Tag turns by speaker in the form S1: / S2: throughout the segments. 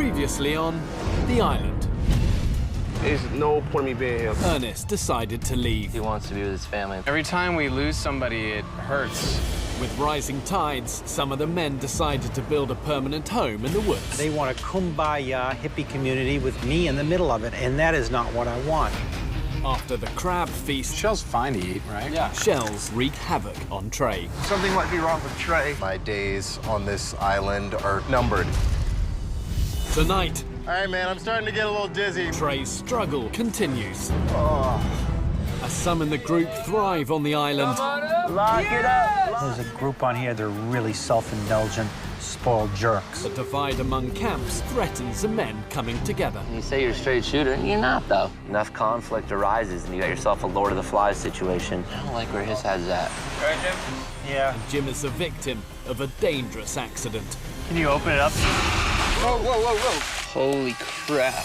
S1: Previously on the island,
S2: There's no point in me being here.
S1: Ernest decided to leave.
S3: He wants to be with his family.
S4: Every time we lose somebody, it hurts.
S1: With rising tides, some of the men decided to build a permanent home in the woods.
S5: They want a kumbaya hippie community with me in the middle of it, and that is not what I want.
S1: After the crab feast,
S4: Shell's fine to eat, right?
S5: Yeah.
S1: shells wreak havoc on Trey.
S2: Something might be wrong with Trey.
S6: My days on this island are numbered.
S1: Tonight,
S6: All right, man, I'm starting to get a little dizzy.
S1: Trey's struggle continues. As some in the group thrive on the island,
S5: There's a group on here, they're really self-indulgent, spoiled jerks.
S1: the divide among camps threatens the men coming together.
S3: You say you're a straight shooter, and you're not, though. Enough conflict arises, and you got yourself a Lord of the Flies situation. I don't like where his head's at.
S5: Right, Jim? Yeah.
S1: Jim is the victim of a dangerous accident.
S5: Can you open it up?
S2: Whoa, whoa, whoa, whoa.
S3: Holy crap.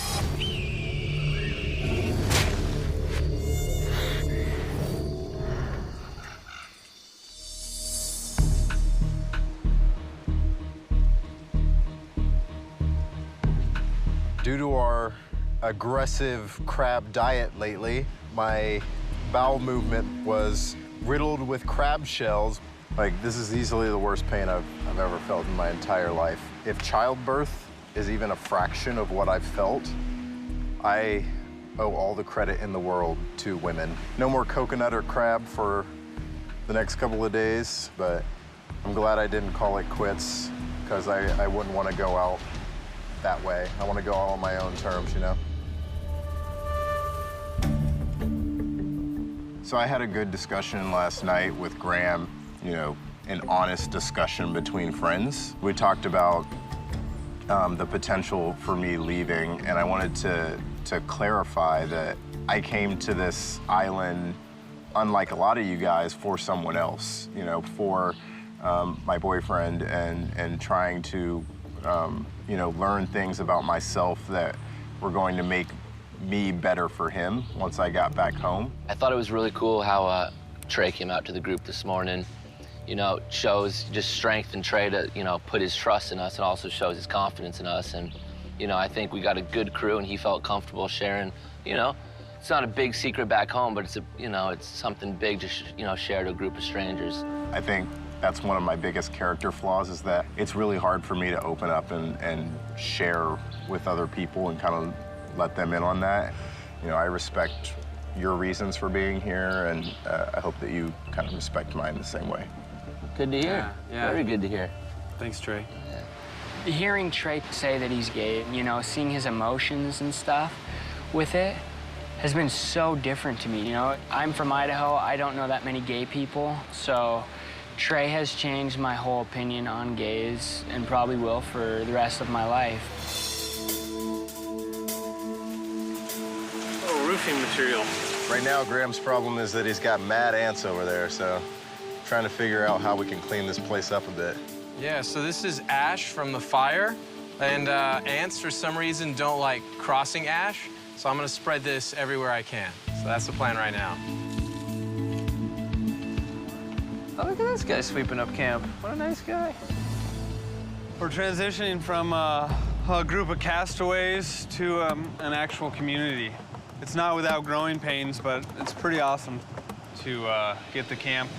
S6: Due to our aggressive crab diet lately, my bowel movement was riddled with crab shells. Like, this is easily the worst pain I've ever felt in my entire life. If childbirth is even a fraction of what I've felt, I owe all the credit in the world to women. No more coconut or crab for the next couple of days, but I'm glad I didn't call it quits, because I wouldn't want to go out that way. I want to go out on my own terms, you know? So I had a good discussion last night with Graham, you know, an honest discussion between friends. We talked about the potential for me leaving, and I wanted to clarify that I came to this island, unlike a lot of you guys, for someone else, you know, for my boyfriend, and trying to, you know, learn things about myself that were going to make me better for him once I got back home.
S3: I thought it was really cool how Trey came out to the group this morning. You know, it shows just strength in Trey to, you know, put his trust in us, and also shows his confidence in us. And, you know, I think we got a good crew, and he felt comfortable sharing, you know. It's not a big secret back home, but it's, you know, it's something big to, you know, share to a group of strangers.
S6: I think that's one of my biggest character flaws, is that it's really hard for me to open up and share with other people and kind of let them in on that. You know, I respect your reasons for being here, and I hope that you kind of respect mine the same way.
S3: Good to hear.
S4: Yeah.
S3: Very good to hear.
S4: Thanks, Trey.
S7: Hearing Trey say that he's gay, you know, seeing his emotions and stuff with it has been so different to me, you know. I'm from Idaho. I don't know that many gay people, so Trey has changed my whole opinion on gays, and probably will for the rest of my life.
S2: Oh, roofing material.
S6: Right now, Graham's problem is that he's got mad ants over there, so trying to figure out how we can clean this place up a bit.
S4: Yeah, so this is ash from the fire, and ants, for some reason, don't like crossing ash, so I'm gonna spread this everywhere I can. So that's the plan right now.
S8: Oh, look at this guy sweeping up camp. What a nice guy.
S9: We're transitioning from a group of castaways to an actual community. It's not without growing pains, but it's pretty awesome to get the camp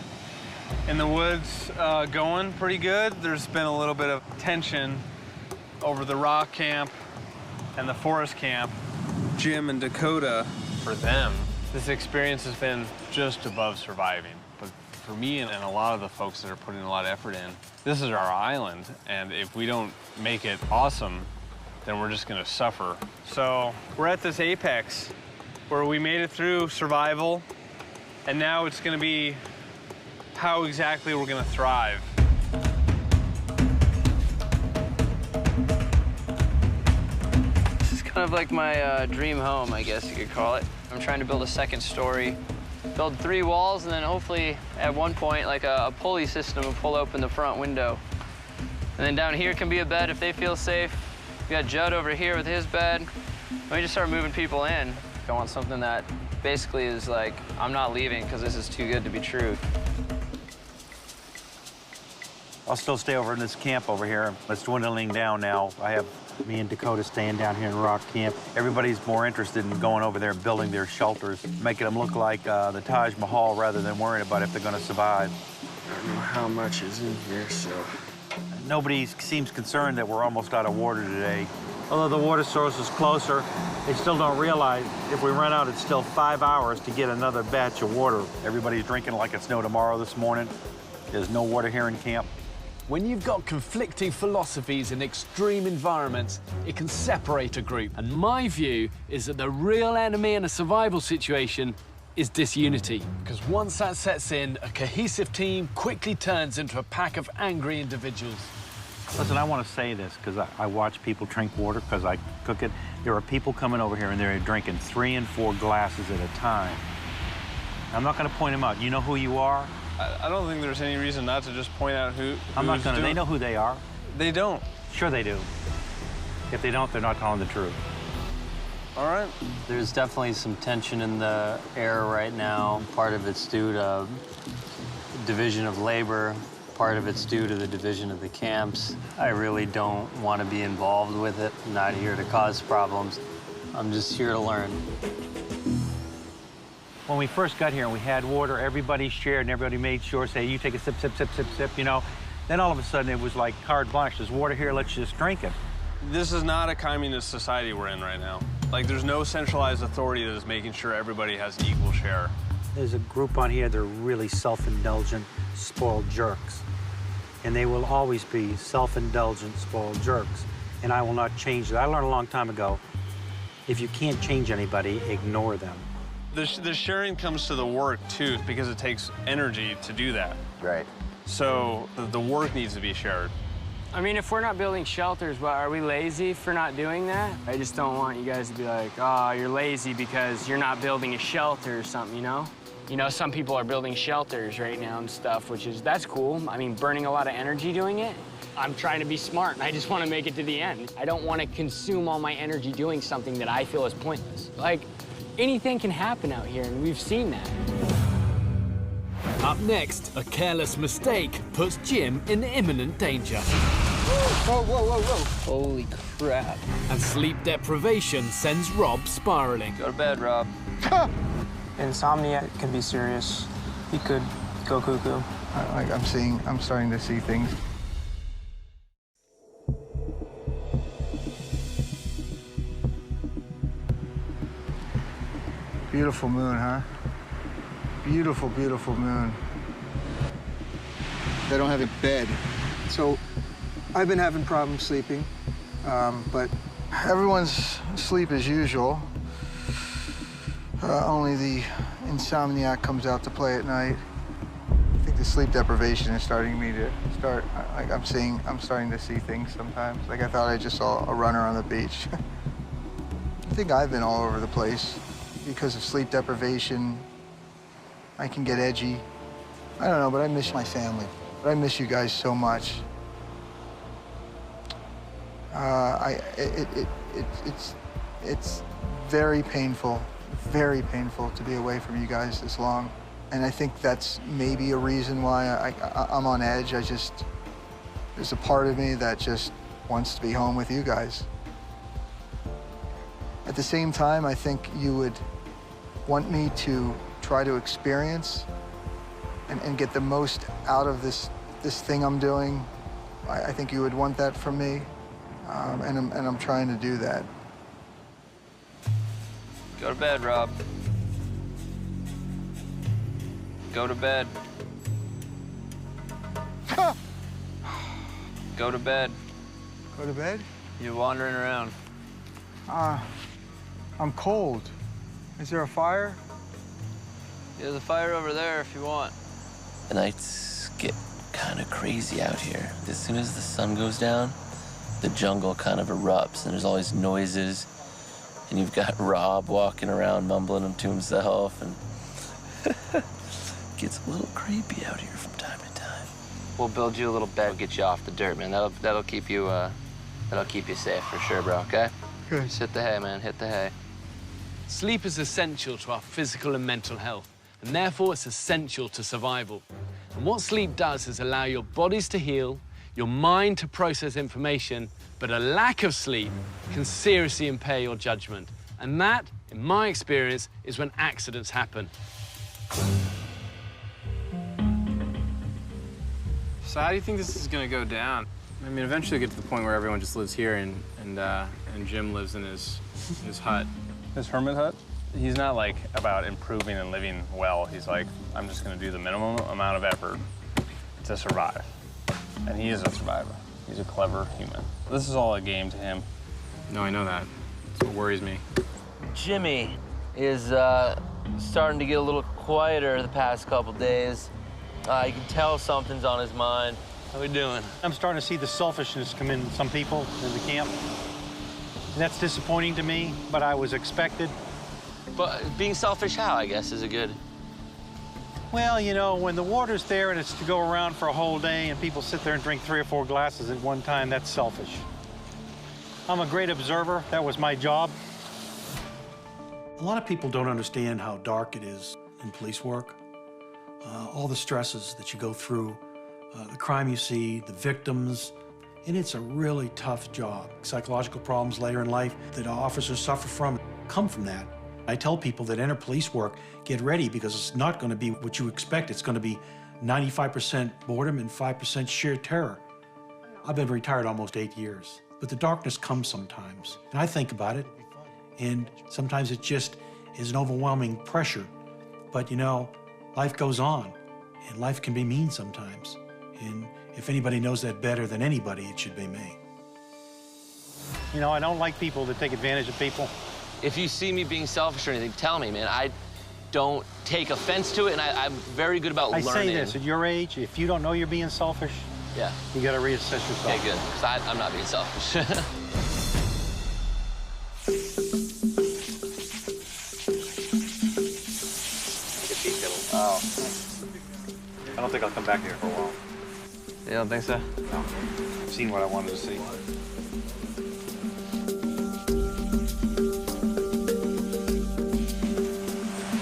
S9: in the woods going pretty good. There's been a little bit of tension over the rock camp and the forest camp. Jim and Dakota,
S8: For them, this experience has been just above surviving. But for me and a lot of the folks that are putting a lot of effort in, this is our island, and if we don't make it awesome, then we're just gonna suffer.
S9: so we're at this apex where we made it through survival, and now it's gonna be how exactly we're gonna thrive.
S8: This is kind of like my dream home, I guess you could call it. I'm trying to build a second story, build 3 walls, and then hopefully at one point, like a pulley system will pull open the front window. And then down here can be a bed if they feel safe. We got Judd over here with his bed. We just start moving people in. I want something that basically is like, I'm not leaving because this is too good to be true.
S5: I'll still stay over in this camp over here. It's dwindling down now. I have me and Dakota staying down here in Rock Camp. Everybody's more interested in going over there and building their shelters, making them look like the Taj Mahal rather than worrying about if they're going to survive.
S9: I don't know how much is in here, so...
S5: Nobody seems concerned that we're almost out of water today. Although the water source is closer, they still don't realize if we run out, it's still 5 hours to get another batch of water. Everybody's drinking like it's no tomorrow this morning. There's no water here in camp.
S1: When you've got conflicting philosophies in extreme environments, it can separate a group. And my view is that the real enemy in a survival situation is disunity. Because once that sets in, a cohesive team quickly turns into a pack of angry individuals.
S5: Listen, I want to say this because I watch people drink water because I cook it. There are people coming over here and they're drinking 3 and 4 glasses at a time. I'm not going to point them out. You know who you are?
S9: I don't think there's any reason not to just point out who
S5: I'm not going to. They know who they are.
S9: They don't.
S5: Sure they do. If they don't, they're not telling the truth.
S9: All right.
S10: There's definitely some tension in the air right now. Part of it's due to division of labor. Part of it's due to the division of the camps. I really don't want to be involved with it. I'm not here to cause problems. I'm just here to learn.
S5: When we first got here and we had water, everybody shared and everybody made sure, say, you take a sip, sip, sip, sip, sip, you know. Then all of a sudden it was like carte blanche. There's water here, let's just drink it.
S9: This is not a communist society we're in right now. Like, there's no centralized authority that is making sure everybody has an equal share.
S5: There's a group on here, they're really self-indulgent, spoiled jerks. And they will always be self-indulgent, spoiled jerks. And I will not change it. I learned a long time ago, if you can't change anybody, ignore them.
S9: The sharing comes to the work, too, because it takes energy to do that.
S6: Right.
S9: So the work needs to be shared.
S7: I mean, if we're not building shelters, well, are we lazy for not doing that? I just don't want you guys to be like, oh, you're lazy because you're not building a shelter or something, you know? You know, some people are building shelters right now and stuff, that's cool. I mean, burning a lot of energy doing it. I'm trying to be smart, and I just want to make it to the end. I don't want to consume all my energy doing something that I feel is pointless. Like, anything can happen out here, and we've seen that.
S1: Up next, a careless mistake puts Jim in imminent danger.
S2: Whoa, whoa, whoa, whoa.
S8: Holy crap.
S1: And sleep deprivation sends Rob spiraling.
S8: Go to bed, Rob.
S11: Insomnia can be serious. He could go cuckoo.
S2: I'm starting to see things. Beautiful moon, huh? Beautiful, beautiful moon.
S12: They don't have a bed. So I've been having problems sleeping, but
S2: Everyone's asleep as usual. Only the insomniac comes out to play at night. I think the sleep deprivation is starting me to start, I'm starting to see things sometimes. Like I thought I just saw a runner on the beach. I think I've been all over the place. Because of sleep deprivation, I can get edgy. I don't know, but I miss my family. But I miss you guys so much. It's very painful to be away from you guys this long. And I think that's maybe a reason why I'm on edge. There's a part of me that just wants to be home with you guys. At the same time, I think you would want me to try to experience and get the most out of this thing I'm doing. I think you would want that from me, and I'm trying to do that.
S8: Go to bed, Rob. Go to bed. Go to bed.
S2: Go to bed?
S8: You're wandering around.
S2: I'm cold. Is there a fire?
S8: There's a fire over there if you want.
S3: The nights get kind of crazy out here. As soon as the sun goes down, the jungle kind of erupts, and there's always noises. And you've got Rob walking around mumbling them to himself, and gets a little creepy out here from time to time. We'll build you a little bed, get you off the dirt, man. That'll keep you safe for sure, bro. Okay?
S2: Good.
S3: Just hit the hay, man. Hit the hay.
S1: Sleep is essential to our physical and mental health, and therefore it's essential to survival. And what sleep does is allow your bodies to heal, your mind to process information, but a lack of sleep can seriously impair your judgment. And that, in my experience, is when accidents happen.
S4: So how do you think this is gonna go down? I mean, eventually we'll get to the point where everyone just lives here and Jim lives in his hut.
S9: His hermit hut? He's not like about improving and living well. He's like, I'm just gonna do the minimum amount of effort to survive. And he is a survivor. He's a clever human. This is all a game to him.
S4: No, I know that. That's what worries me.
S3: Jimmy is starting to get a little quieter the past couple days. You can tell something's on his mind. How we doing?
S5: I'm starting to see the selfishness come in some people in the camp. And that's disappointing to me, but I was expected.
S3: But being selfish how, I guess, is a good...
S5: Well, you know, when the water's there and it's to go around for a whole day and people sit there and drink 3 or 4 glasses at one time, that's selfish. I'm a great observer. That was my job.
S13: A lot of people don't understand how dark it is in police work. All the stresses that you go through, the crime you see, the victims, and it's a really tough job. Psychological problems later in life that officers suffer from come from that. I tell people that enter police work, get ready because it's not going to be what you expect. It's going to be 95% boredom and 5% sheer terror. I've been retired almost 8 years, but the darkness comes sometimes. And I think about it, and sometimes it just is an overwhelming pressure. But you know, life goes on, and life can be mean sometimes. And if anybody knows that better than anybody, it should be me.
S5: You know, I don't like people that take advantage of people.
S3: If you see me being selfish or anything, tell me, man. I don't take offense to it, and I'm very good about learning.
S5: I say this, at your age, if you don't know you're being selfish,
S3: yeah,
S5: you gotta reassess yourself.
S3: Okay, good, because I'm not being selfish.
S5: Oh. I don't think I'll come back here for a while.
S8: You don't think so?
S5: No. I've seen what I wanted to see.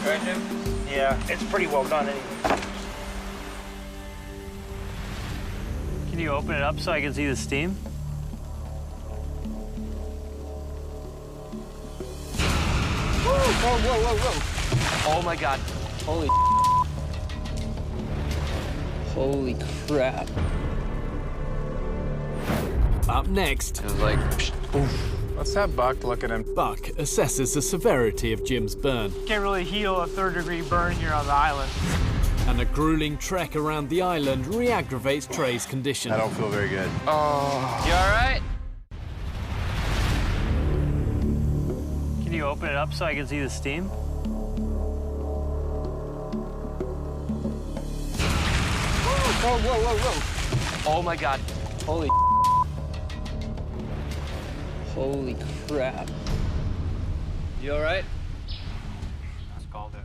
S11: Right, Jim?
S5: Yeah, it's pretty well done anyway.
S10: Can you open it up so I can see the steam?
S3: Whoa, whoa, whoa, whoa. Oh my God. Holy Holy crap.
S1: Up next,
S4: It was like, let's have Buck look at him.
S1: Buck assesses the severity of Jim's burn.
S11: Can't really heal a third-degree burn here on the island.
S1: And a grueling trek around the island re-aggravates Trey's condition.
S6: I don't feel very good.
S8: Oh. You all right?
S10: Can you open it up so I can see the steam?
S3: Whoa, whoa, whoa, whoa. Oh my God. Holy Holy crap. You all right?
S10: Let's call it.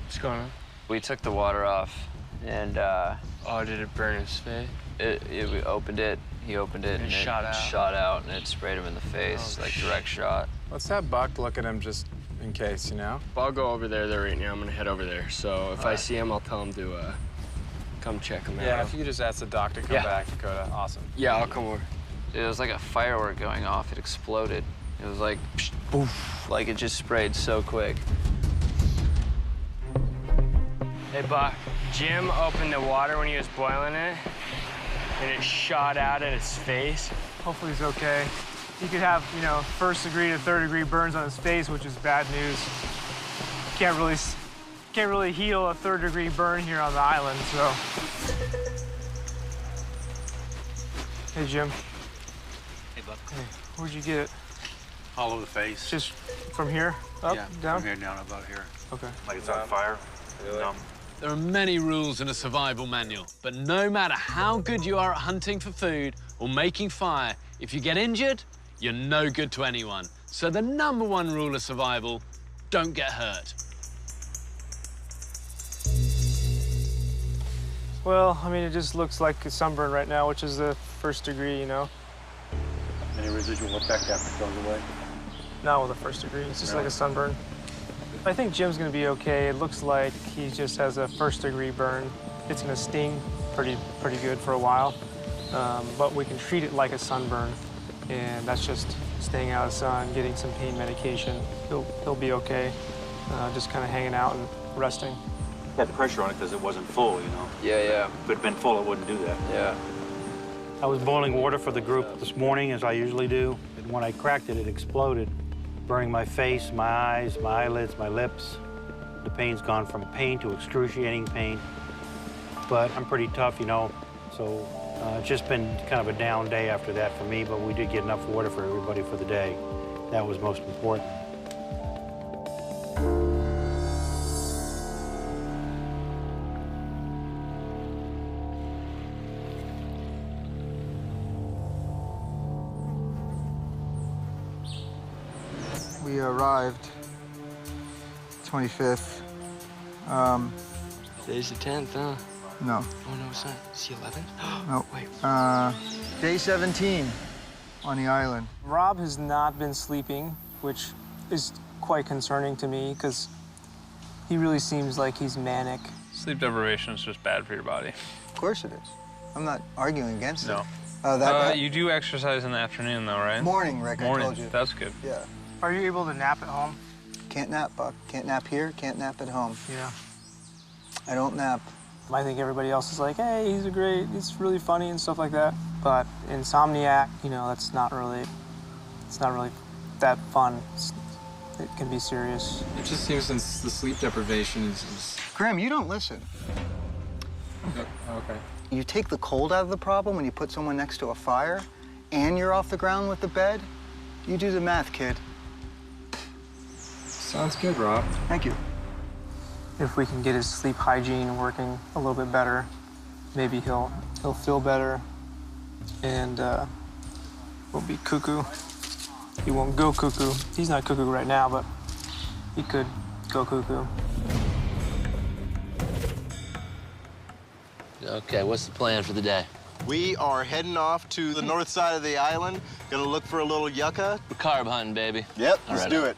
S8: What's going on? We took the water off, and
S4: Oh, did it burn his face?
S8: we opened it. He opened it, and it
S4: shot out.
S8: shot out, and it sprayed him in the face, like direct shot.
S4: Let's have Buck look at him just in case, you know?
S14: I'll go over there right now. I'm gonna head over there. So if I see him, I'll tell him to come check him
S4: Yeah,
S14: out.
S4: if you could just ask the doc to come back, Dakota, awesome.
S14: Yeah, I'll come over.
S8: It was like a firework going off. It exploded. It was like, psh, poof, like it just sprayed so quick.
S7: Hey, Buck, Jim opened the water when he was boiling it, and it shot out at his face.
S11: Hopefully he's okay. He could have, you know, first-degree to third-degree burns on his face, which is bad news. Can't really heal a third-degree burn here on the island, so. Hey, Jim.
S5: Hey, Buck.
S11: Hey, where'd you get it?
S5: All over the face.
S11: Just from here, up,
S5: yeah,
S11: down?
S5: from here down, about here.
S11: Okay.
S5: Like it's on fire. Numb.
S1: There are many rules in a survival manual, but no matter how good you are at hunting for food or making fire, if you get injured, you're no good to anyone. So the #1 rule of survival, don't get hurt.
S11: Well, I mean, it just looks like a sunburn right now, which is the first degree, you know?
S5: Any residual effect after it goes away?
S11: Not with a first degree, it's just like a sunburn. I think Jim's gonna be okay. It looks like he just has a first-degree burn. It's gonna sting pretty good for a while. but we can treat it like a sunburn, and that's just staying out of the sun, getting some pain medication. He'll be okay, just kind of hanging out and resting.
S5: Had pressure on it because it wasn't full, you know?
S8: Yeah.
S5: If it had been full, it wouldn't do that.
S8: Yeah.
S5: I was boiling water for the group this morning, as I usually do. And when I cracked it, it exploded, burning my face, my eyes, my eyelids, my lips. The pain's gone from pain to excruciating pain. But I'm pretty tough, you know, so it's just been kind of a down day after that for me, but we did get enough water for everybody for the day. That was most important.
S2: We arrived 25th.
S8: Today's the 10th, huh?
S2: No.
S8: Oh, no, it's not. It's the 11th?
S2: No.
S8: Wait.
S2: Day 17 on the island.
S11: Rob has not been sleeping, which is quite concerning to me because he really seems like he's manic.
S9: Sleep deprivation is just bad for your body.
S2: Of course it is. I'm not arguing against
S9: No.
S2: it.
S9: You do exercise in the afternoon, though, right?
S2: Morning, Rick,
S9: Morning.
S2: I told you.
S9: That's good.
S2: Yeah.
S11: Are you able to nap at home?
S2: Can't nap, Buck. Can't nap here, can't nap at home.
S11: Yeah.
S2: I don't nap.
S11: I think everybody else is like, hey, he's really funny and stuff like that. But insomniac, you know, it's not really that fun. It can be serious.
S4: It just seems since the sleep deprivation is...
S2: Graham, you don't listen.
S4: Okay.
S2: You take the cold out of the problem when you put someone next to a fire and you're off the ground with the bed. You do the math, kid.
S4: Sounds good, Rob.
S2: Thank you.
S11: If we can get his sleep hygiene working a little bit better, maybe he'll feel better, and we'll be cuckoo. He won't go cuckoo. He's not cuckoo right now, but he could go cuckoo.
S3: Okay, what's the plan for the day?
S6: We are heading off to the north side of the island. Gonna look for a little yucca.
S3: We're carb hunting, baby.
S6: Yep,
S3: All
S6: let's
S3: right,
S6: do it.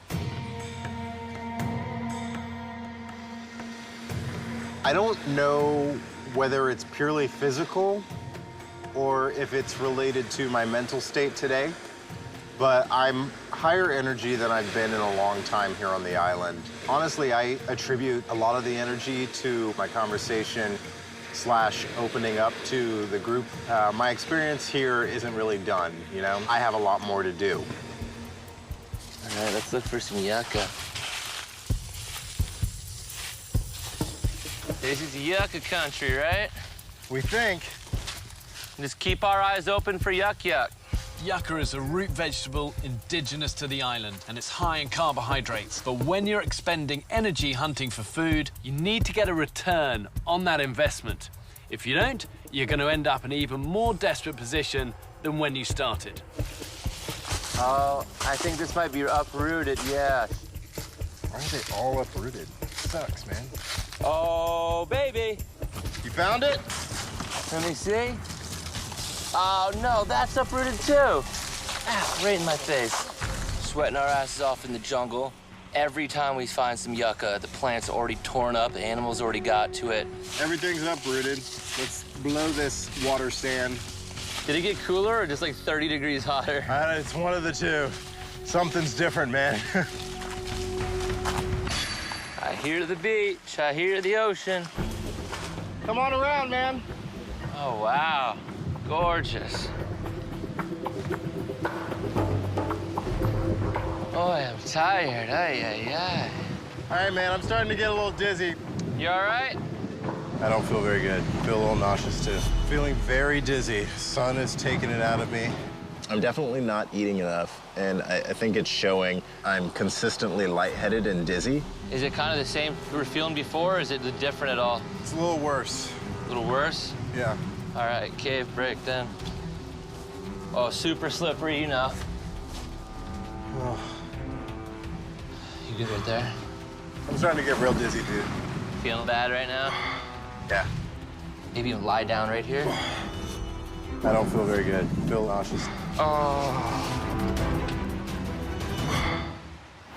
S6: I don't know whether it's purely physical or if it's related to my mental state today, but I'm higher energy than I've been in a long time here on the island. Honestly, I attribute a lot of the energy to my conversation / opening up to the group. My experience here isn't really done, you know? I have a lot more to do.
S3: All right, let's look for some yucca. This is yucca country, right?
S6: We think.
S3: Just keep our eyes open for yuck.
S1: Yucca is a root vegetable indigenous to the island, and it's high in carbohydrates. But when you're expending energy hunting for food, you need to get a return on that investment. If you don't, you're going to end up in an even more desperate position than when you started.
S3: Oh, I think this might be uprooted, yeah.
S6: Why are they all uprooted? Sucks, man.
S3: Oh, baby.
S6: You found it?
S3: Let me see. Oh, no, that's uprooted too. Ow, right in my face. Sweating our asses off in the jungle. Every time we find some yucca, the plant's already torn up, the animals already got to it.
S6: Everything's uprooted. Let's blow this water sand.
S3: Did it get cooler or just like 30 degrees hotter?
S6: It's one of the two. Something's different, man.
S3: I hear the beach, I hear the ocean.
S6: Come on around, man.
S3: Oh, wow. Gorgeous. Oh, I'm tired. Ay.
S6: All right, man, I'm starting to get a little dizzy.
S3: You all right?
S6: I don't feel very good. I feel a little nauseous, too. Feeling very dizzy. Sun is taking it out of me. I'm definitely not eating enough, and I think it's showing. I'm consistently lightheaded and dizzy.
S3: Is it kind of the same you were feeling before, or is it different at all?
S6: It's a little worse.
S3: A little worse?
S6: Yeah.
S3: All right, cave break then. Oh, super slippery, you know.
S6: Oh.
S3: You good right there?
S6: I'm starting to get real dizzy, dude.
S3: Feeling bad right now?
S6: Yeah.
S3: Maybe even lie down right here?
S6: I don't feel very good. I feel nauseous.
S3: Oh.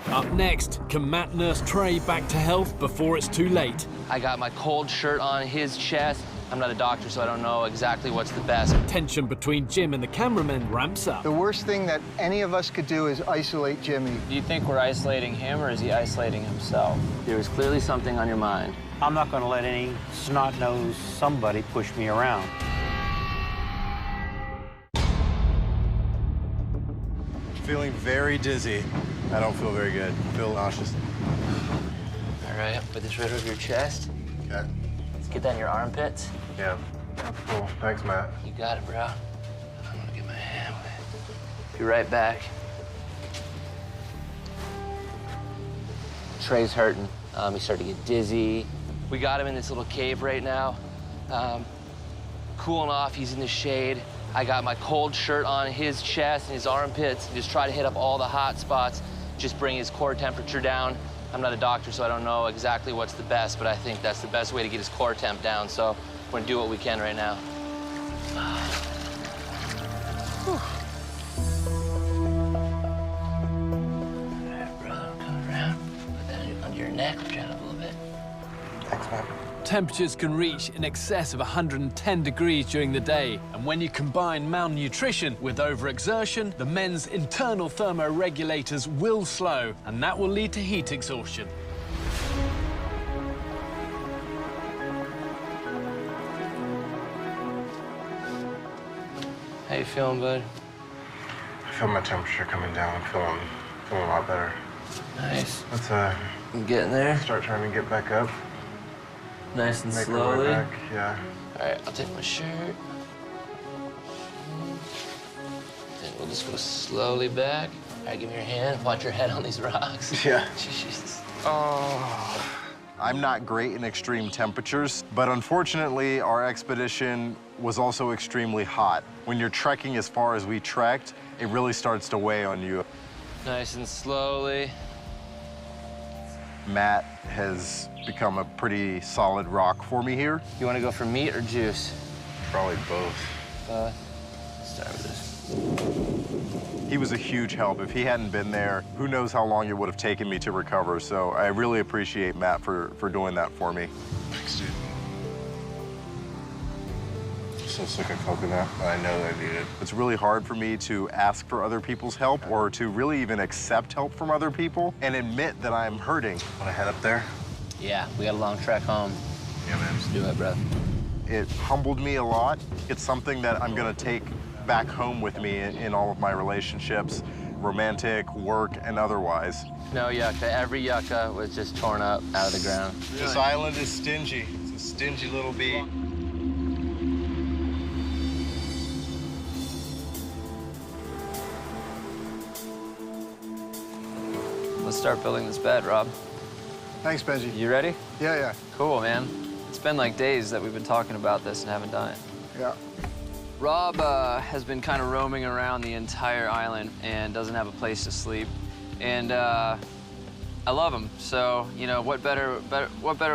S1: Up next, can Matt nurse Trey back to health before it's too late?
S3: I got my cold shirt on his chest. I'm not a doctor, so I don't know exactly what's the best.
S1: Tension between Jim and the cameraman ramps up.
S2: The worst thing that any of us could do is isolate Jimmy.
S7: Do you think we're isolating him, or is he isolating himself?
S3: There was clearly something on your mind.
S5: I'm not going to let any snot-nosed somebody push me around.
S6: Feeling very dizzy. I don't feel very good. I feel nauseous.
S3: All right, put this right over your chest.
S6: Okay.
S3: Let's get that in your armpits.
S6: Yeah. That's cool. Thanks, Matt.
S3: You got it, bro. I'm gonna get my hand wet. Be right back. Trey's hurting. He's starting to get dizzy. We got him in this little cave right now. Cooling off, he's in the shade. I got my cold shirt on his chest and his armpits and just try to hit up all the hot spots, just bring his core temperature down. I'm not a doctor, so I don't know exactly what's the best, but I think that's the best way to get his core temp down, so we're gonna do what we can right now. All right, brother, I'm coming around. Put that under your neck, lift your head up a little bit.
S6: Thanks, Matt.
S1: Temperatures can reach in excess of 110 degrees during the day, and when you combine malnutrition with overexertion, the men's internal thermoregulators will slow, and that will lead to heat exhaustion.
S3: How you feeling, bud?
S6: I feel my temperature coming down. I'm feeling a lot better.
S3: Nice.
S6: Let's
S3: I'm getting there.
S6: start trying to get back up.
S3: Nice and
S6: Make our
S3: slowly.
S6: way back. Yeah.
S3: All right, I'll take my shirt. Then we'll just go slowly back. All right, give me your hand. Watch your head on these rocks.
S6: Yeah.
S3: Jesus.
S6: Oh. I'm not great in extreme temperatures, but unfortunately, our expedition was also extremely hot. When you're trekking as far as we trekked, it really starts to weigh on you.
S3: Nice and slowly.
S6: Matt has become a pretty solid rock for me here.
S3: You want to go for meat or juice?
S6: Probably both.
S3: Let's start with this.
S6: He was a huge help. If he hadn't been there, who knows how long it would have taken me to recover. So I really appreciate Matt for doing that for me. Thanks, dude. So sick of coconut, but I know that I need it. It's really hard for me to ask for other people's help or to really even accept help from other people and admit that I'm hurting. Want to head up there?
S3: Yeah, we got a long trek home.
S6: Yeah, man.
S3: Let's do it, bro.
S6: It humbled me a lot. It's something that I'm gonna take back home with me in all of my relationships, romantic, work, and otherwise.
S3: No yucca. Every yucca was just torn up out of the ground.
S6: This island is stingy. It's a stingy little bee.
S8: Let's start building this bed, Rob.
S2: Thanks, Benji.
S8: You ready?
S2: Yeah, yeah.
S8: Cool, man. It's been like days that we've been talking about this and haven't done it.
S2: Yeah.
S8: Rob has been kind of roaming around the entire island and doesn't have a place to sleep. And I love him. So, you know, what better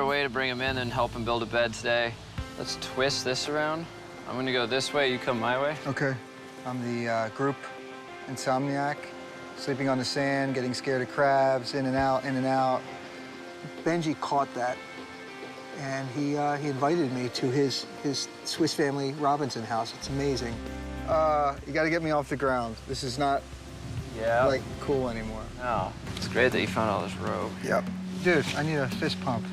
S8: way to bring him in and help him build a bed today? Let's twist this around. I'm gonna go this way, you come my way.
S2: Okay. I'm the group insomniac, sleeping on the sand, getting scared of crabs, in and out, in and out. Benji caught that, and he invited me to his Swiss Family Robinson house. It's amazing. You got to get me off the ground. This is not like cool anymore.
S8: No, it's great that you found all this rope.
S2: Yep. Dude, I need a fist pump.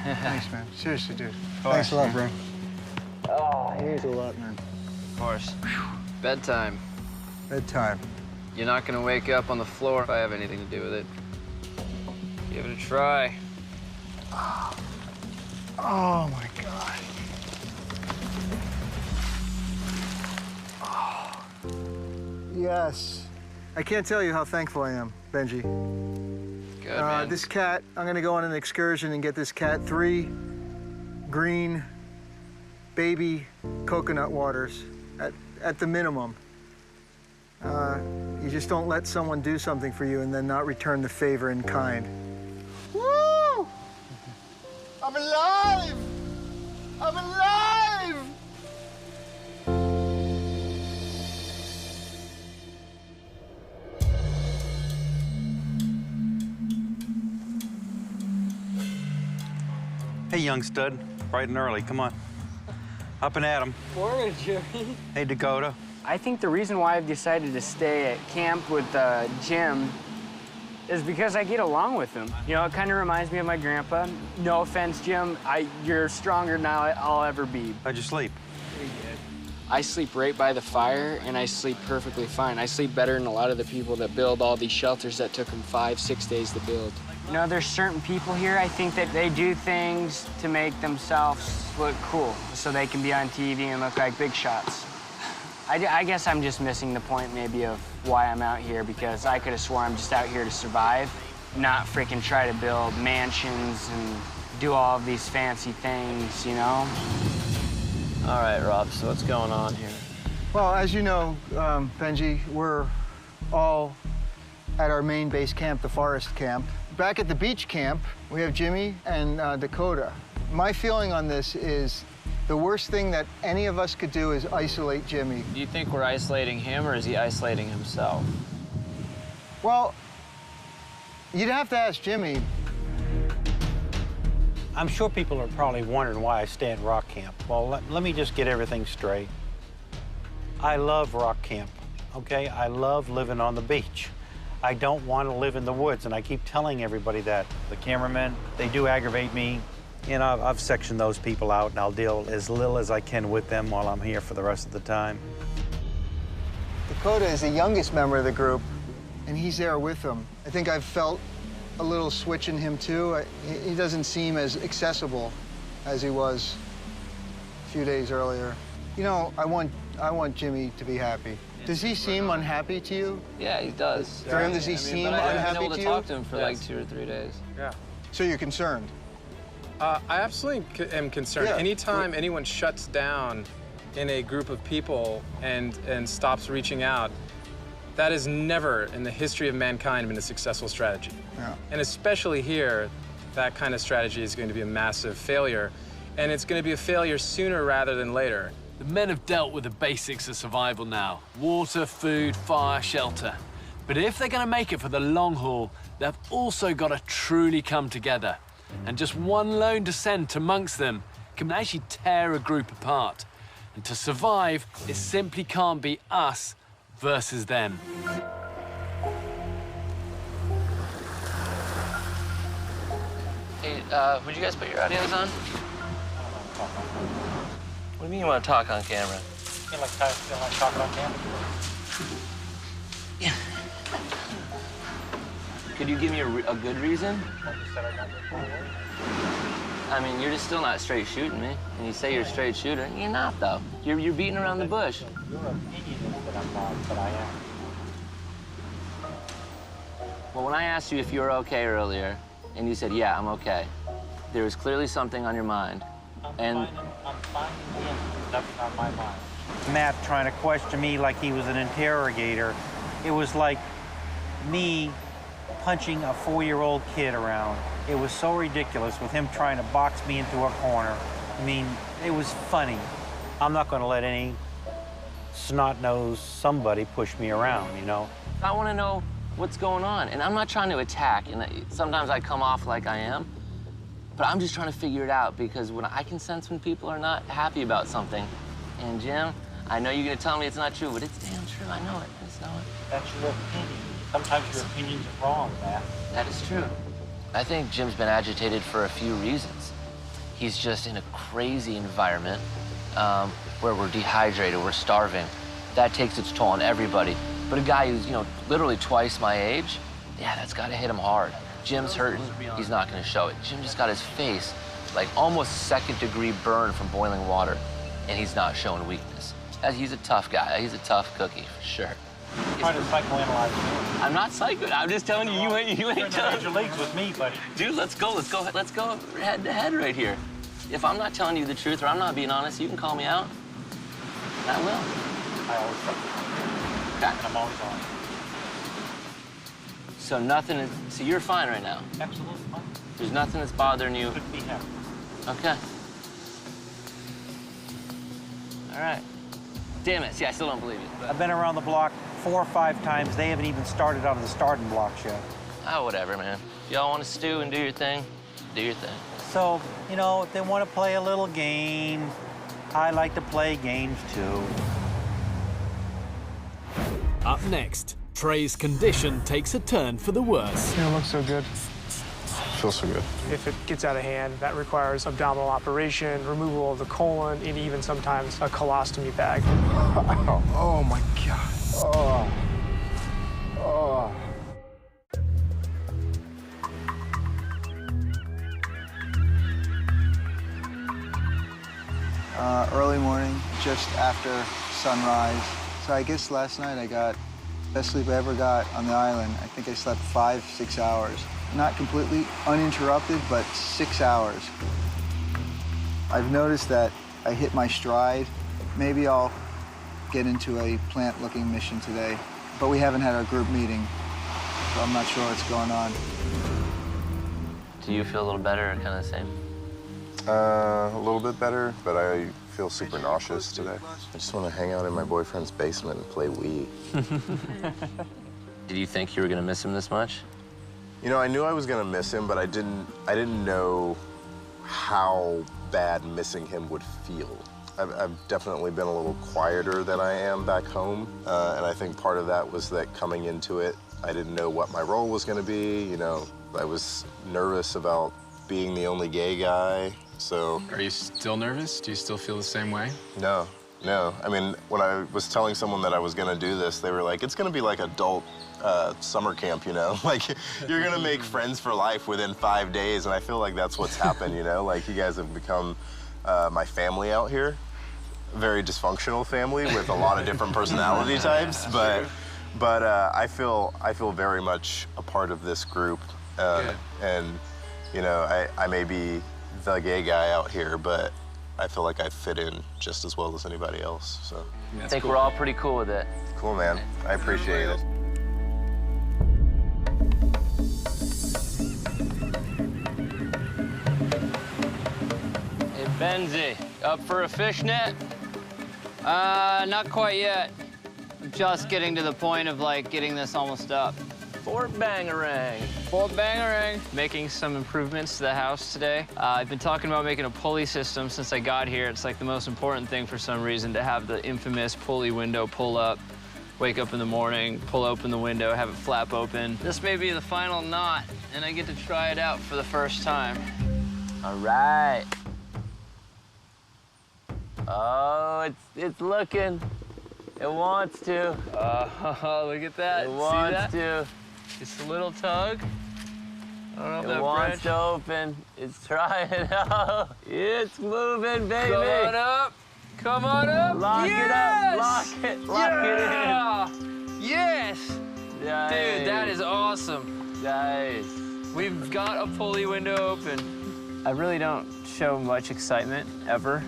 S2: Thanks, man. Seriously, dude. Thanks a lot, bro. Oh, it means a lot, man.
S8: Of course. Bedtime.
S2: Bedtime.
S8: You're not gonna wake up on the floor if I have anything to do with it. Give it a try.
S2: Oh my God. Oh. Yes. I can't tell you how thankful I am, Benji.
S8: Good, man.
S2: This cat, I'm gonna go on an excursion and get this cat 3 green baby coconut waters at the minimum. You just don't let someone do something for you and then not return the favor in kind. Woo! I'm alive! I'm alive!
S5: Hey, young stud, bright and early, come on. Up and at 'em.
S7: Morning, Jimmy.
S5: Hey, Dakota.
S7: I think the reason why I've decided to stay at camp with Jim is because I get along with him. You know, it kind of reminds me of my grandpa. No offense, Jim. You're stronger than I'll ever be.
S5: How'd you sleep?
S7: Pretty good. I sleep right by the fire, and I sleep perfectly fine. I sleep better than a lot of the people that build all these shelters that took them 5-6 days to build. You know, there's certain people here, I think that they do things to make themselves look cool so they can be on TV and look like big shots. I guess I'm just missing the point maybe of why I'm out here, because I could have swore I'm just out here to survive, not freaking try to build mansions and do all of these fancy things, you know?
S8: All right, Rob, so what's going on here?
S2: Well, as you know, Benji, we're all at our main base camp, the forest camp. Back at the beach camp, we have Jimmy and Dakota. My feeling on this is the worst thing that any of us could do is isolate Jimmy.
S8: Do you think we're isolating him, or is he isolating himself?
S2: Well, you'd have to ask Jimmy.
S5: I'm sure people are probably wondering why I stay at rock camp. Well, let me just get everything straight. I love rock camp, okay? I love living on the beach. I don't want to live in the woods, and I keep telling everybody that. The cameramen, they do aggravate me. You know, I've sectioned those people out, and I'll deal as little as I can with them while I'm here for the rest of the time.
S2: Dakota is the youngest member of the group, and he's there with them. I think I've felt a little switch in him, too. He doesn't seem as accessible as he was a few days earlier. You know, I want Jimmy to be happy. Does he seem unhappy to you?
S8: Yeah, he does.
S2: For him, does he seem unhappy to you?
S8: I haven't been able to talk to him for like 2 or 3 days.
S4: Yeah.
S2: So you're concerned?
S4: I absolutely am concerned.
S2: Yeah.
S4: Anytime anyone shuts down in a group of people and stops reaching out, that has never in the history of mankind been a successful strategy.
S2: Yeah.
S4: And especially here, that kind of strategy is going to be a massive failure. And it's going to be a failure sooner rather than later.
S1: The men have dealt with the basics of survival now. Water, food, fire, shelter. But if they're going to make it for the long haul, they've also got to truly come together. And just one lone descent amongst them can actually tear a group apart. And to survive, it simply can't be us versus them.
S3: Hey, would you guys put your audios on? What do you mean you want to talk on camera?
S5: Feel like talking on camera?
S3: Could you give me a good reason? I mean, you're just still not straight shooting me. And you say you're a straight shooter. You're not, though. You're beating around the bush.
S5: Your opinion is that I'm not, but I am.
S3: Well, when I asked you if you were okay earlier, and you said, yeah, I'm okay, there was clearly something on your mind.
S5: I'm fine again. Nothing on my mind. Matt trying to question me like he was an interrogator. It was like me punching a 4-year-old kid around. It was so ridiculous with him trying to box me into a corner. I mean, it was funny. I'm not going to let any snot-nosed somebody push me around, you know?
S3: I want to know what's going on, and I'm not trying to attack, and sometimes I come off like I am, but I'm just trying to figure it out, because when I can sense when people are not happy about something. And Jim, I know you're going to tell me it's not true, but it's damn true. I know it.
S5: That's your opinion. Sometimes your opinions are wrong, Matt.
S3: That is true. I think Jim's been agitated for a few reasons. He's just in a crazy environment where we're dehydrated, we're starving. That takes its toll on everybody. But a guy who's, you know, literally twice my age, yeah, that's got to hit him hard. Jim's hurting, he's not going to show it. Jim just got his face like almost second-degree burn from boiling water, and he's not showing weakness. He's a tough guy. He's a tough cookie, for sure.
S5: Trying to psychoanalyze me.
S3: I'm not psycho. I'm just telling you, you ain't telling
S5: your legs with me, buddy.
S3: Dude, let's go head to head right here. If I'm not telling you the truth or I'm not being honest, you can call me out. And I will.
S5: I always fucking
S3: Okay.
S5: and I'm always on.
S3: So nothing is, so you're fine right now?
S5: Absolutely fine.
S3: There's nothing that's bothering you?
S5: Couldn't be happier.
S3: Okay. All right. Damn it, see, I still don't believe you. But...
S5: I've been around the block 4 or 5 times. They haven't even started on the starting blocks yet.
S3: Ah, whatever, man. If y'all want to stew and do your thing, do your thing.
S5: So, you know, if they want to play a little game, I like to play games too.
S1: Up next, Trey's condition takes a turn for the worse.
S11: It looks so good.
S6: Feels so good.
S11: If it gets out of hand, that requires abdominal operation, removal of the colon, and even sometimes a colostomy bag.
S2: Oh my God. Oh. Oh. Early morning, just after sunrise. So I guess last night I got best sleep I ever got on the island. I think I slept 5-6 hours. Not completely uninterrupted, but 6 hours. I've noticed that I hit my stride. Maybe I'll get into a plant-looking mission today, but we haven't had our group meeting, so I'm not sure what's going on.
S3: Do you feel a little better or kind of the same?
S6: A little bit better, but I feel super nauseous today. I just want to hang out in my boyfriend's basement and play Wii.
S3: Did you think you were gonna miss him this much?
S6: You know, I knew I was gonna miss him, but I didn't know how bad missing him would feel. I've definitely been a little quieter than I am back home, and I think part of that was that coming into it, I didn't know what my role was gonna be. You know, I was nervous about being the only gay guy, so.
S4: Are you still nervous? Do you still feel the same way?
S6: No. I mean, when I was telling someone that I was gonna do this, they were like, it's gonna be like adult summer camp, you know? Like, you're gonna make friends for life within 5 days, and I feel like that's what's happened, you know? Like, you guys have become my family out here. A very dysfunctional family with a lot of different personality types, but I feel very much a part of this group. And, you know, I may be the gay guy out here, but I feel like I fit in just as well as anybody else, so.
S3: I think we're all pretty cool with it.
S6: Cool, man. I appreciate it.
S8: Hey, Benzie, up for a fishnet? Not quite yet. I'm just getting to the point of, like, getting this almost up.
S3: Fort Bangarang.
S8: Fort Bangarang. Making some improvements to the house today. I've been talking about making a pulley system since I got here. It's like the most important thing for some reason to have the infamous pulley window pull up. Wake up in the morning, pull open the window, have it flap open. This may be the final knot, and I get to try it out for the first time.
S3: All right. Oh, it's looking. It wants to.
S8: Oh, look at that.
S3: It wants
S8: See that?
S3: to.
S8: Just a little tug. I don't know if that
S3: It wants
S8: branch...
S3: to open. It's trying out. It's moving, baby.
S8: Come on up. Come on up.
S3: Lock
S8: yes!
S3: it up. Lock it in.
S8: Yes.
S3: Nice.
S8: Dude, that is awesome.
S3: Nice.
S8: We've got a pulley window open. I really don't show much excitement ever.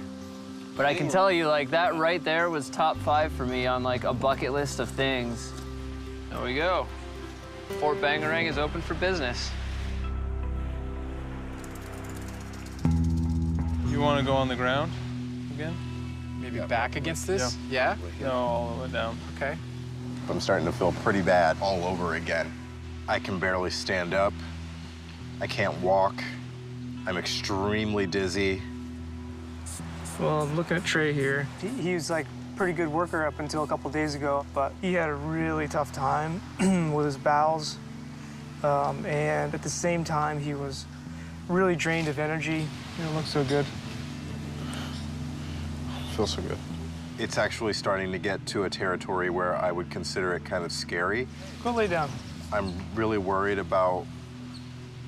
S8: But I can tell you, like, that right there was top 5 for me on, like, a bucket list of things. There we go. Fort Bangarang is open for business.
S9: You want to go on the ground again?
S4: Maybe back against this? Yeah?
S9: No, all the way down.
S4: Okay.
S6: I'm starting to feel pretty bad all over again. I can barely stand up. I can't walk. I'm extremely dizzy.
S11: Well, I'm looking at Trey here. He was like a pretty good worker up until a couple days ago, but he had a really tough time with his bowels. And at the same time, he was really drained of energy. It looks so good.
S6: Feels so good. It's actually starting to get to a territory where I would consider it kind of scary.
S11: Go lay down.
S6: I'm really worried about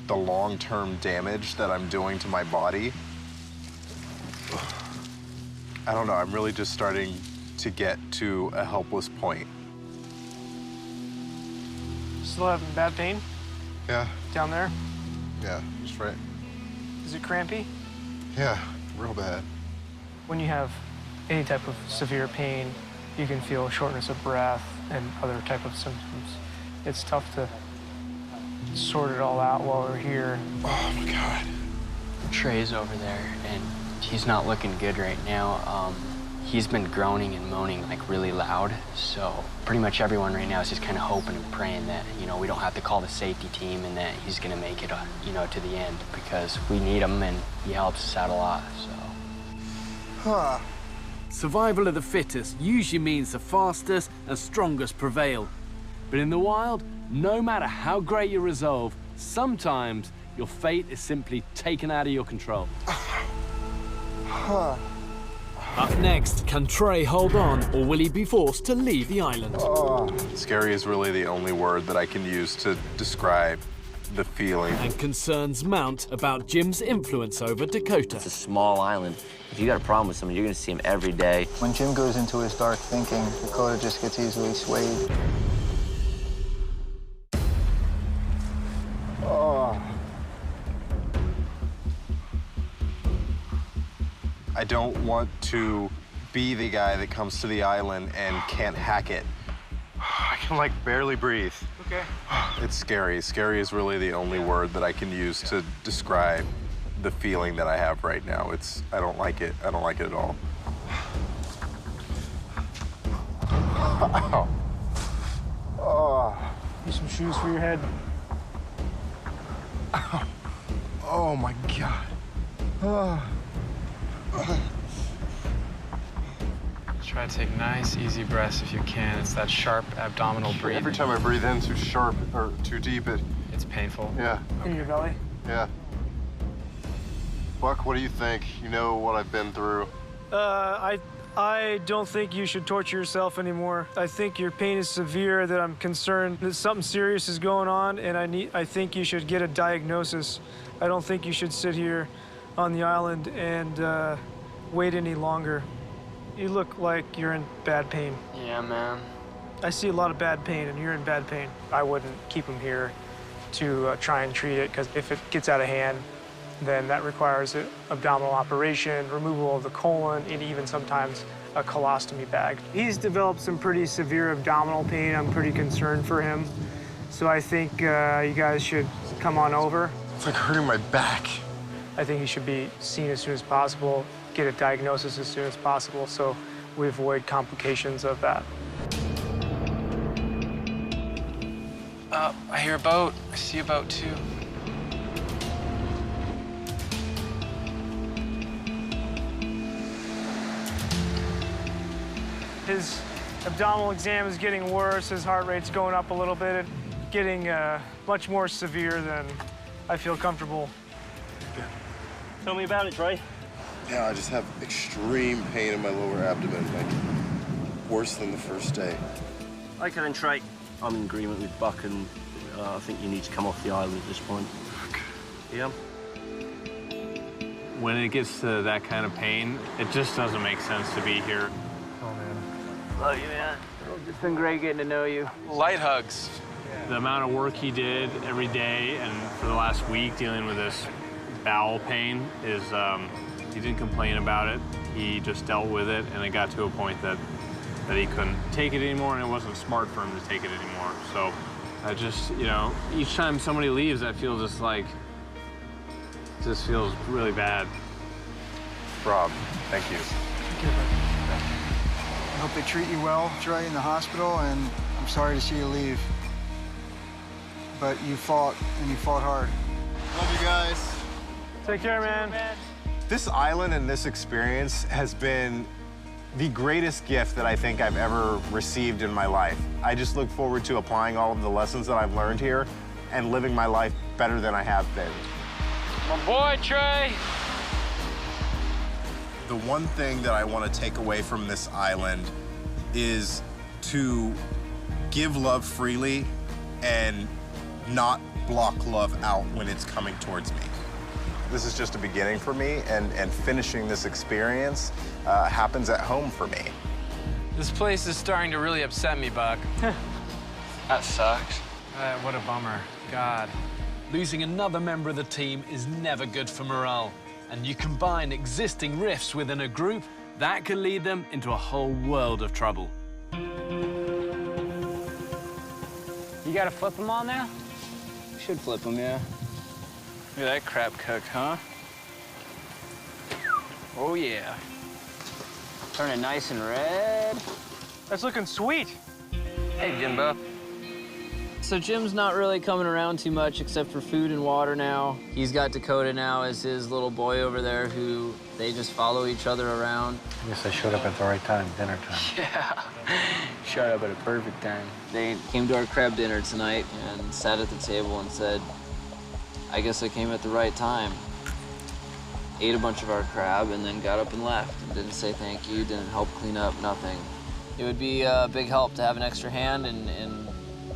S6: the long-term damage that I'm doing to my body. I don't know, I'm really just starting to get to a helpless point.
S11: Still having bad pain?
S6: Yeah.
S11: Down there?
S6: Yeah, just right.
S11: Is it crampy?
S6: Yeah, real bad.
S11: When you have any type of severe pain, you can feel shortness of breath and other type of symptoms. It's tough to sort it all out while we're here.
S6: Oh my God.
S7: Trey's over there, and he's not looking good right now. He's been groaning and moaning like really loud, so pretty much everyone right now is just kind of hoping and praying that, you know, we don't have to call the safety team and that he's gonna make it, you know, to the end, because we need him and he helps us out a lot, so.
S2: Huh.
S1: survival of the fittest usually means the fastest and strongest prevail. But in the wild, no matter how great your resolve, sometimes your fate is simply taken out of your control. Up next, can Trey hold on, or will he be forced to leave the island?
S6: Scary is really the only word that I can use to describe the feeling.
S1: And concerns mount about Jim's influence over Dakota.
S3: It's a small island. If you got a problem with someone, you're gonna see him every day.
S2: When Jim goes into his dark thinking, Dakota just gets easily swayed.
S6: I don't want to be the guy that comes to the island and can't hack it. I can, like, barely breathe.
S9: Okay.
S6: It's scary. Scary is really the only word that I can use to describe the feeling that I have right now. I don't like it. I don't like it at all. Ow. Oh.
S11: Need some shoes for your head.
S6: Ow. Oh, my God. Oh.
S4: Try to take nice, easy breaths if you can. It's that sharp abdominal breathing.
S6: Every time I breathe in too sharp or too deep,
S4: it's painful.
S6: Yeah.
S11: In your belly?
S6: Yeah. Buck, what do you think? You know what I've been through.
S11: I don't think you should torture yourself anymore. I think your pain is severe, that I'm concerned that something serious is going on, and I think you should get a diagnosis. I don't think you should sit here on the island and wait any longer. You look like you're in bad pain.
S7: Yeah, man.
S11: I see a lot of bad pain, and you're in bad pain. I wouldn't keep him here to try and treat it, because if it gets out of hand, then that requires an abdominal operation, removal of the colon, and even sometimes a colostomy bag. He's developed some pretty severe abdominal pain. I'm pretty concerned for him. So I think you guys should come on over.
S6: It's like hurting my back.
S11: I think he should be seen as soon as possible, get a diagnosis as soon as possible, so we avoid complications of that.
S4: I hear a boat. I see a boat, too.
S11: His abdominal exam is getting worse. His heart rate's going up a little bit, getting much more severe than I feel comfortable.
S15: Tell me about it, Trey.
S6: Yeah, I just have extreme pain in my lower abdomen, like worse than the first day.
S15: Okay then, Trey. I'm in agreement with Buck, and I think you need to come off the island at this point. Yeah?
S9: When it gets to that kind of pain, it just doesn't make sense to be here.
S11: Oh, man.
S7: Love you, man. It's been great getting to know you.
S4: Light hugs.
S9: The amount of work he did every day and for the last week dealing with this bowel pain is, he didn't complain about it. He just dealt with it, and it got to a point that he couldn't take it anymore, and it wasn't smart for him to take it anymore. So I just, you know, each time somebody leaves, I feel just like, just feels really bad.
S6: Rob, thank you.
S2: Thank you. I hope they treat you well, Trey, in the hospital, and I'm sorry to see you leave. But you fought, and you fought hard.
S6: Love you guys.
S11: Take care, man.
S6: This island and this experience has been the greatest gift that I think I've ever received in my life. I just look forward to applying all of the lessons that I've learned here and living my life better than I have been.
S7: My boy, Trey.
S6: The one thing that I want to take away from this island is to give love freely and not block love out when it's coming towards me. This is just a beginning for me, and finishing this experience happens at home for me.
S4: This place is starting to really upset me, Buck.
S7: That sucks.
S4: What a bummer. God.
S1: Losing another member of the team is never good for morale. And you combine existing rifts within a group, that can lead them into a whole world of trouble.
S7: You gotta flip them on now? Should flip them, yeah. Look at that crab cook, huh? Oh, yeah. Turning nice and red.
S11: That's looking sweet.
S7: Hey, Jimbo.
S8: So Jim's not really coming around too much except for food and water now. He's got Dakota now as his little boy over there who they just follow each other around.
S5: I guess I showed up at the right time, dinner time.
S8: Yeah, showed up at a perfect time. They came to our crab dinner tonight and sat at the table and said, I guess I came at the right time. Ate a bunch of our crab and then got up and left and didn't say thank you, didn't help clean up, nothing. It would be a big help to have an extra hand, and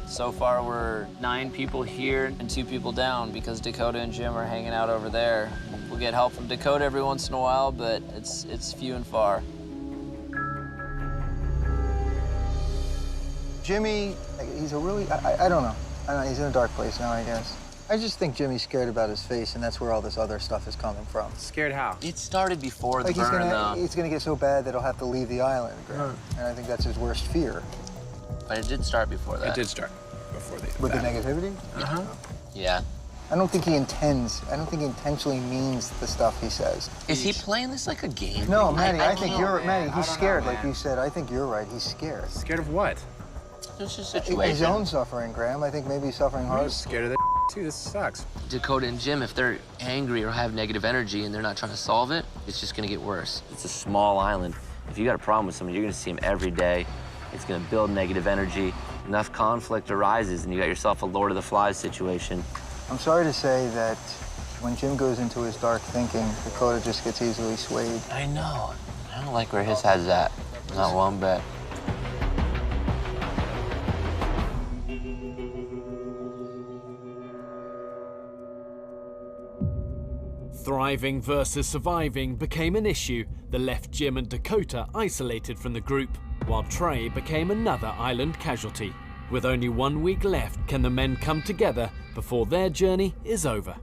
S8: so far we're 9 people here and 2 people down because Dakota and Jim are hanging out over there. We'll get help from Dakota every once in a while, but it's few and far.
S2: Jimmy, he's a really, I don't know. He's in a dark place now, I guess. I just think Jimmy's scared about his face, and that's where all this other stuff is coming from.
S4: Scared how?
S3: It started before the
S2: Like
S3: burn.
S2: it's gonna get so bad that he'll have to leave the island, and I think that's his worst fear.
S3: But it did start before that.
S4: It did start before the
S2: With the negativity?
S4: Uh-huh.
S3: Yeah.
S2: I don't think he intentionally means the stuff he says.
S3: Is he playing this like a game?
S2: No, Maddie, I think you're,
S3: man.
S2: Maddie, he's scared, like you said. I think you're right, he's scared.
S4: Scared of what?
S3: It's a situation.
S2: His own suffering, Graham. I think maybe he's suffering hard.
S4: I'm scared of that too. This sucks.
S3: Dakota and Jim, if they're angry or have negative energy and they're not trying to solve it, it's just gonna get worse.
S16: It's a small island. If you got a problem with someone, you're gonna see them every day. It's gonna build negative energy. Enough conflict arises and you got yourself a Lord of the Flies situation.
S2: I'm sorry to say that when Jim goes into his dark thinking, Dakota just gets easily swayed.
S3: I know. I don't like where his head's at. Not one bit.
S1: Thriving versus surviving became an issue that left Jim and Dakota isolated from the group, while Trey became another island casualty. With only 1 week left, can the men come together before their journey is over?